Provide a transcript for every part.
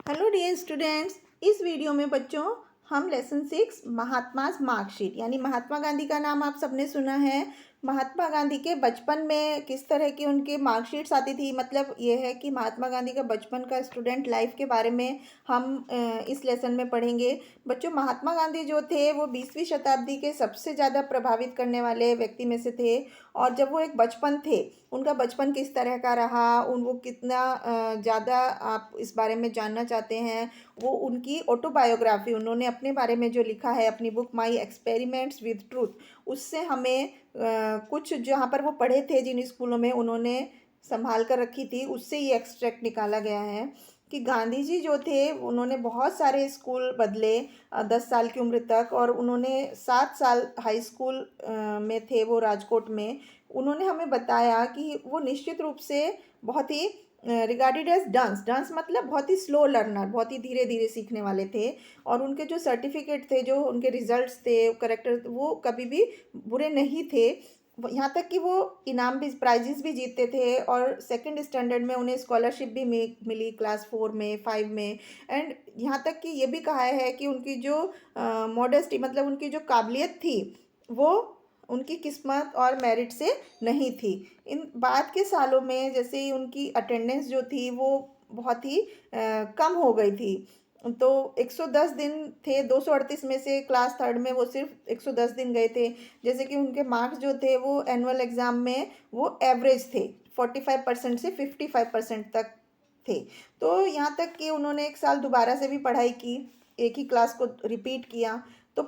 Hello dear students, इस video में बच्चों हम लेसन 6 महात्मास मार्कशीट यानी महात्मा गांधी का नाम आप सबने सुना है। महात्मा गांधी के बचपन में किस तरह की उनके मार्कशीट्स आती थी, मतलब ये है कि महात्मा गांधी का बचपन का स्टूडेंट लाइफ के बारे में हम इस लेसन में पढ़ेंगे। बच्चों, महात्मा गांधी जो थे वो 20वीं शताब्दी के सबसे ज़्यादा प्रभावित करने वाले व्यक्ति में से थे। और जब वो एक बचपन थे, उनका बचपन किस तरह का रहा, उन वो कितना ज़्यादा आप इस बारे में जानना चाहते हैं, वो उनकी ऑटोबायोग्राफी उन्होंने अपने बारे में जो लिखा है अपनी book my experiments with truth, उससे हमें कुछ जहाँ पर वो पढ़े थे जिन स्कूलों में उन्होंने संभाल कर रखी थी, उससे ये एक्सट्रैक्ट निकाला गया है कि गांधी जी जो थे उन्होंने बहुत सारे स्कूल बदले 10 साल की उम्र तक, और उन्होंने 7 साल हाई स्कूल में थे वो राजकोट में। उन्होंने हमें बताया कि वो निश्चित रूप से बहुत ही रिगार्डेड एज डांस डांस मतलब बहुत ही स्लो लर्नर, बहुत ही धीरे धीरे सीखने वाले थे। और उनके जो सर्टिफिकेट थे, जो उनके रिजल्ट्स थे, करेक्टर, वो कभी भी बुरे नहीं थे। यहाँ तक कि वो इनाम भी, प्राइजेस भी जीतते थे, और सेकंड स्टैंडर्ड में उन्हें स्कॉलरशिप भी मिली क्लास 4 में, 5 में। एंड यहाँ तक कि ये भी कहा है कि उनकी जो मॉडेस्टी मतलब उनकी जो काबिलियत थी वो उनकी किस्मत और मेरिट से नहीं थी। इन बाद के सालों में जैसे ही उनकी अटेंडेंस जो थी वो बहुत ही कम हो गई थी। तो 110 दिन थे, 238 में से क्लास थर्ड में वो सिर्फ 110 दिन गए थे। जैसे कि उनके मार्क्स जो थे वो एनुअल एग्ज़ाम में वो एवरेज थे, 45% से 55% तक थे। तो यहाँ तक कि उन्होंने एक साल दोबारा से भी पढ़ाई की, एक ही क्लास को रिपीट किया। तो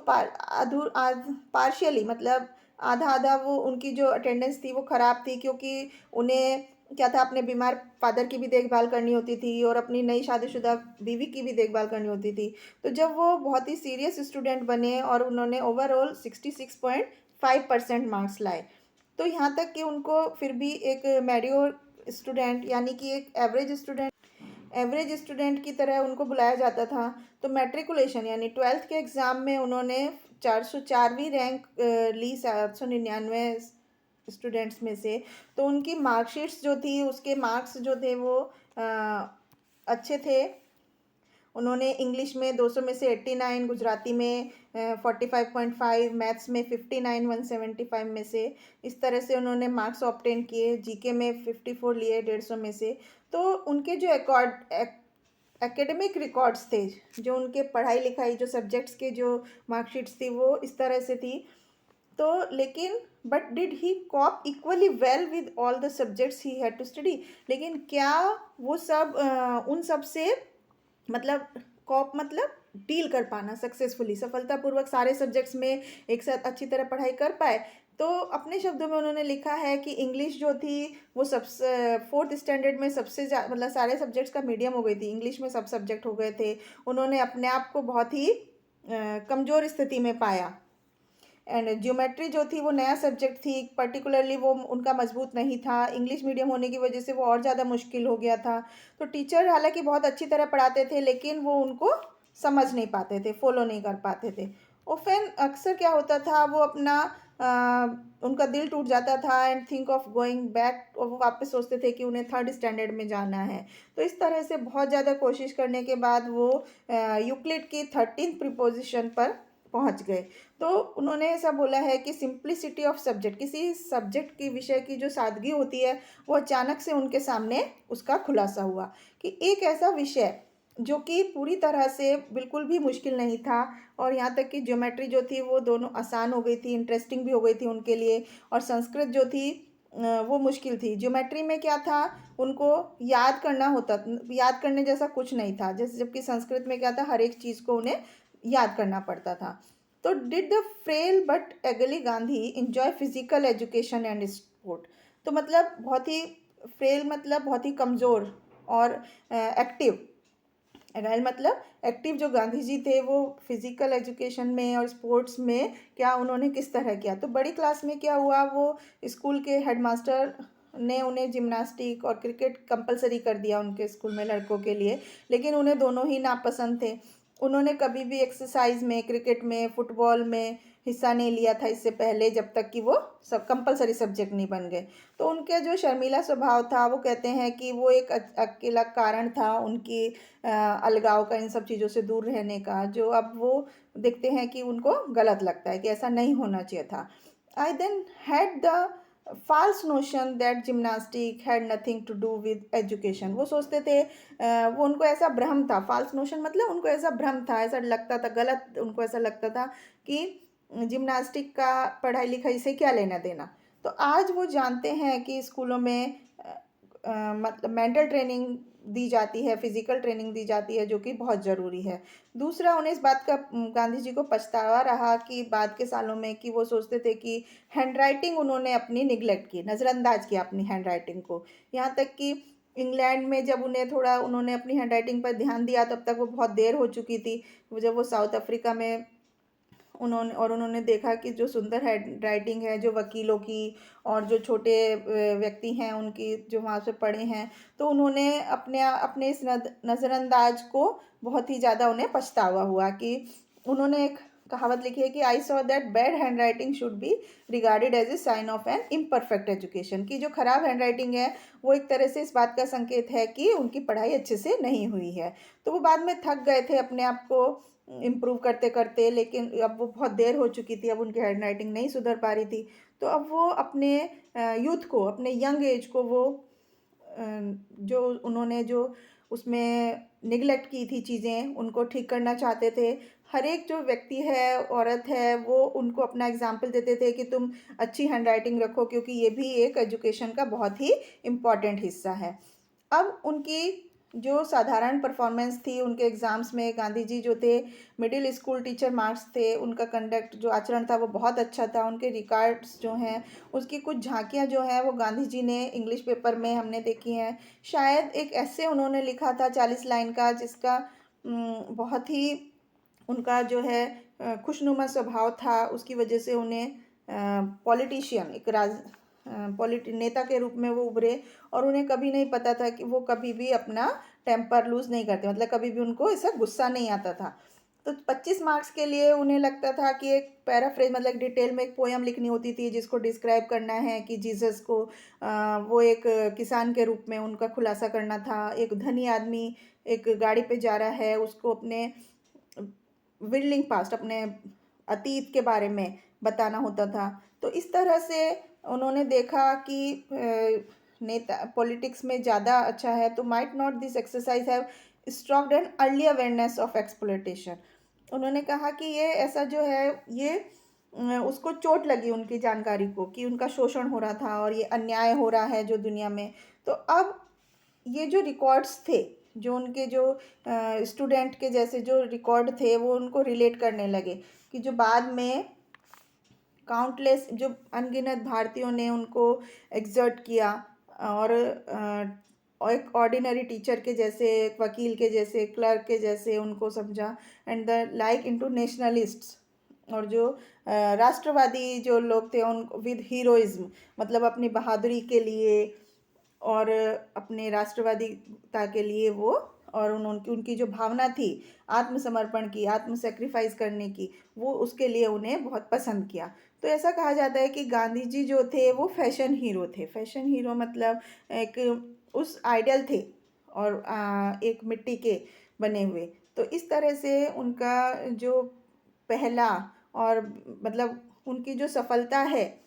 पार्शियली मतलब आधा आधा वो उनकी जो अटेंडेंस थी वो ख़राब थी, क्योंकि उन्हें क्या था, अपने बीमार फादर की भी देखभाल करनी होती थी और अपनी नई शादीशुदा बीवी की भी देखभाल करनी होती थी। तो जब वो बहुत ही सीरियस स्टूडेंट बने और उन्होंने ओवरऑल 66.5% मार्क्स लाए, तो यहाँ तक कि उनको फिर भी एक मेडियोर स्टूडेंट यानी कि एक एवरेज स्टूडेंट की तरह उनको बुलाया जाता था। तो मैट्रिकुलेशन यानी 12th के एग्ज़ाम में उन्होंने 404वीं रैंक ली 799 स्टूडेंट्स में से। तो उनकी मार्कशीट्स जो थी, उसके मार्क्स जो थे वो अच्छे थे। उन्होंने इंग्लिश में 200 में से 89, गुजराती में 45.5, मैथ्स में 59, 175 में से। इस तरह से उन्होंने मार्क्स ऑब्टेन किए। जीके में 54 लिए 150 में से। तो उनके जो एकेडमिक रिकॉर्ड्स थे, जो उनके पढ़ाई लिखाई जो सब्जेक्ट्स के जो मार्कशीट्स थी वो इस तरह से थी। तो लेकिन but did he cope equally well with all the subjects he had to study, लेकिन क्या वो सब उन सब से मतलब कॉप मतलब डील कर पाना, सक्सेसफुली सफलतापूर्वक सारे सब्जेक्ट्स में एक साथ अच्छी तरह पढ़ाई कर पाए। तो अपने शब्दों में उन्होंने लिखा है कि इंग्लिश जो थी वो सबसे 4th स्टैंडर्ड में सबसे मतलब सारे सब्जेक्ट्स का मीडियम हो गई थी, इंग्लिश में सब सब्जेक्ट हो गए थे। उन्होंने अपने आप को बहुत ही कमज़ोर स्थिति में पाया। एंड ज्योमेट्री जो थी वो नया सब्जेक्ट थी, पर्टिकुलरली वो उनका मजबूत नहीं था, इंग्लिश मीडियम होने की वजह से वो और ज़्यादा मुश्किल हो गया था। तो टीचर हालांकि बहुत अच्छी तरह पढ़ाते थे, लेकिन वो उनको समझ नहीं पाते थे, फॉलो नहीं कर पाते थे। और फिर अक्सर क्या होता था, वो अपना उनका दिल टूट जाता था and think of going back, और वो वापस सोचते थे कि उन्हें 3rd स्टैंडर्ड में जाना है। तो इस तरह से बहुत ज़्यादा कोशिश करने के बाद वो यूक्लिड की 13th प्रीपोजिशन पर पहुंच गए। तो उन्होंने ऐसा बोला है कि सिंप्लिसिटी ऑफ सब्जेक्ट, किसी सब्जेक्ट की विषय की जो सादगी होती है वो अचानक से उनके सामने उसका खुलासा हुआ कि एक ऐसा विषय जो कि पूरी तरह से बिल्कुल भी मुश्किल नहीं था, और यहाँ तक कि ज्योमेट्री जो थी वो दोनों आसान हो गई थी, इंटरेस्टिंग भी हो गई थी उनके लिए। और संस्कृत जो थी वो मुश्किल थी। ज्योमेट्री में क्या था, उनको याद करना होता, याद करने जैसा कुछ नहीं था, जैसे जबकि संस्कृत में क्या था, हर एक चीज़ को उन्हें याद करना पड़ता था। तो did the frail but ugly Gandhi enjoy physical education and sport. तो मतलब बहुत ही फ्रेल मतलब बहुत ही कमज़ोर, और एक्टिव, एगाइल मतलब एक्टिव जो गांधी जी थे वो फिजिकल एजुकेशन में और स्पोर्ट्स में क्या उन्होंने किस तरह किया। तो बड़ी क्लास में क्या हुआ, वो स्कूल के हेडमास्टर ने उन्हें जिम्नास्टिक और क्रिकेट कंपलसरी कर दिया उनके स्कूल में लड़कों के लिए, लेकिन उन्हें दोनों ही नापसंद थे। उन्होंने कभी भी एक्सरसाइज में, क्रिकेट में, फुटबॉल में हिस्सा नहीं लिया था इससे पहले, जब तक कि वो सब कंपलसरी सब्जेक्ट नहीं बन गए। तो उनका जो शर्मीला स्वभाव था, वो कहते हैं कि वो एक अकेला कारण था उनकी अलगाव का, इन सब चीज़ों से दूर रहने का, जो अब वो देखते हैं कि उनको गलत लगता है कि ऐसा नहीं होना चाहिए था। I then had the false notion that gymnastic had nothing to do with education। वो सोचते थे, वो उनको ऐसा भ्रम था, false notion मतलब उनको ऐसा भ्रम था, ऐसा लगता था, गलत उनको ऐसा लगता था कि जिम्नास्टिक का पढ़ाई लिखाई से क्या लेना देना। तो आज वो जानते हैं कि स्कूलों में मतलब मेंटल ट्रेनिंग दी जाती है, फिजिकल ट्रेनिंग दी जाती है, जो कि बहुत ज़रूरी है। दूसरा, उन्हें इस बात का गांधी जी को पछतावा रहा कि बाद के सालों में, कि वो सोचते थे कि हैंड राइटिंग उन्होंने अपनी निगलेक्ट की, नज़रअंदाज किया अपनी हैंड राइटिंग को। यहाँ तक कि इंग्लैंड में जब उन्हें थोड़ा उन्होंने अपनी हैंड राइटिंग पर ध्यान दिया, तब तक वो बहुत देर हो चुकी थी। जब वो साउथ अफ्रीका में उन्होंने देखा कि जो सुंदर हैंड राइटिंग है, जो वकीलों की और जो छोटे व्यक्ति हैं उनकी, जो वहाँ से पढ़े हैं, तो उन्होंने अपने इस नज़रअंदाज को बहुत ही ज़्यादा उन्हें पछतावा हुआ। कि उन्होंने एक कहावत लिखी है कि I saw that bad handwriting should be regarded as a sign of an imperfect education. कि जो खराब हैंड राइटिंग है, वो एक तरह से इस बात का संकेत है कि उनकी पढ़ाई अच्छे से नहीं हुई है। तो वो बाद में थक गए थे अपने आप को इम्प्रूव करते करते, लेकिन अब वो बहुत देर हो चुकी थी, अब उनकी हैंड राइटिंग नहीं सुधर पा रही थी। तो अब वो अपने यूथ को, अपने यंग एज को, वो जो उन्होंने जो उसमें निगलेक्ट की थी चीज़ें, उनको ठीक करना चाहते थे। हर एक जो व्यक्ति है, औरत है, वो उनको अपना एग्जाम्पल देते थे कि तुम अच्छी हैंड राइटिंग रखो, क्योंकि ये भी एक एजुकेशन का बहुत ही इम्पॉर्टेंट हिस्सा है। अब उनकी जो साधारण परफॉर्मेंस थी उनके एग्ज़ाम्स में, गांधी जी जो थे मिडिल स्कूल टीचर मार्क्स थे, उनका कंडक्ट जो आचरण था वो बहुत अच्छा था। उनके रिकॉर्ड्स जो हैं, उसकी कुछ झांकियाँ जो हैं, वो गांधी जी ने इंग्लिश पेपर में हमने देखी हैं। शायद एक ऐसे उन्होंने लिखा था 40 लाइन का, जिसका बहुत ही उनका जो है खुशनुमा स्वभाव था, उसकी वजह से उन्हें पॉलिटिशियन, एक नेता के रूप में वो उभरे। और उन्हें कभी नहीं पता था कि वो कभी भी अपना टेम्पर लूज़ नहीं करते, मतलब कभी भी उनको ऐसा गुस्सा नहीं आता था। तो 25 मार्क्स के लिए उन्हें लगता था कि एक पैराफ्रेज, मतलब डिटेल में एक पोयम लिखनी होती थी, जिसको डिस्क्राइब करना है कि जीसस को वो एक किसान के रूप में उनका खुलासा करना था। एक धनी आदमी एक गाड़ी पे जा रहा है, उसको अपने विल्डिंग पास्ट, अपने अतीत के बारे में बताना होता था। तो इस तरह से उन्होंने देखा कि नेता पॉलिटिक्स में ज़्यादा अच्छा है, तो might not this exercise have stroked an early awareness of exploitation. उन्होंने कहा कि ये ऐसा जो है, ये उसको चोट लगी उनकी जानकारी को, कि उनका शोषण हो रहा था और ये अन्याय हो रहा है जो दुनिया में। तो अब ये जो रिकॉर्ड्स थे, जो उनके जो स्टूडेंट के जैसे जो रिकॉर्ड थे, वो उनको रिलेट करने लगे। कि जो बाद में काउंटलेस, जो अनगिनत भारतीयों ने उनको एग्जर्ट किया, और एक ऑर्डिनरी टीचर के जैसे, एक वकील के जैसे, क्लर्क के जैसे उनको समझा। And the like into nationalists, और जो राष्ट्रवादी जो लोग थे, उन विद हीरोइज्म, मतलब अपनी बहादुरी के लिए और अपने राष्ट्रवादीता के लिए वो, और उनकी जो भावना थी आत्मसमर्पण की, आत्म सेक्रीफाइस करने की, वो उसके लिए उन्हें बहुत पसंद किया। तो ऐसा कहा जाता है कि गांधी जी जो थे वो फैशन हीरो थे। फैशन हीरो मतलब एक उस आइडियल थे, और एक मिट्टी के बने हुए। तो इस तरह से उनका जो पहला, और मतलब उनकी जो सफलता है,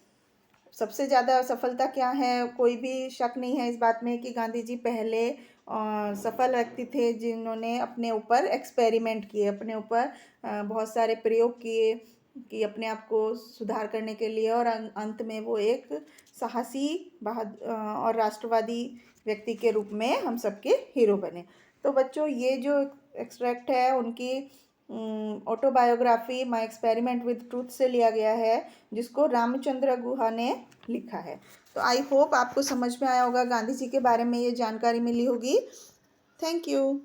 सबसे ज़्यादा सफलता क्या है, कोई भी शक नहीं है इस बात में कि गांधी जी पहले सफल व्यक्ति थे जिन्होंने अपने ऊपर एक्सपेरिमेंट किए, अपने ऊपर बहुत सारे प्रयोग किए, कि अपने आप को सुधार करने के लिए, और अंत में वो एक साहसी और राष्ट्रवादी व्यक्ति के रूप में हम सबके हीरो बने। तो बच्चों, ये जो एक्सट्रैक्ट है उनकी autobiography my experiment with truth से लिया गया है, जिसको रामचंद्र गुहा ने लिखा है। तो आई होप आपको समझ में आया होगा, गांधी जी के बारे में ये जानकारी मिली होगी। Thank you.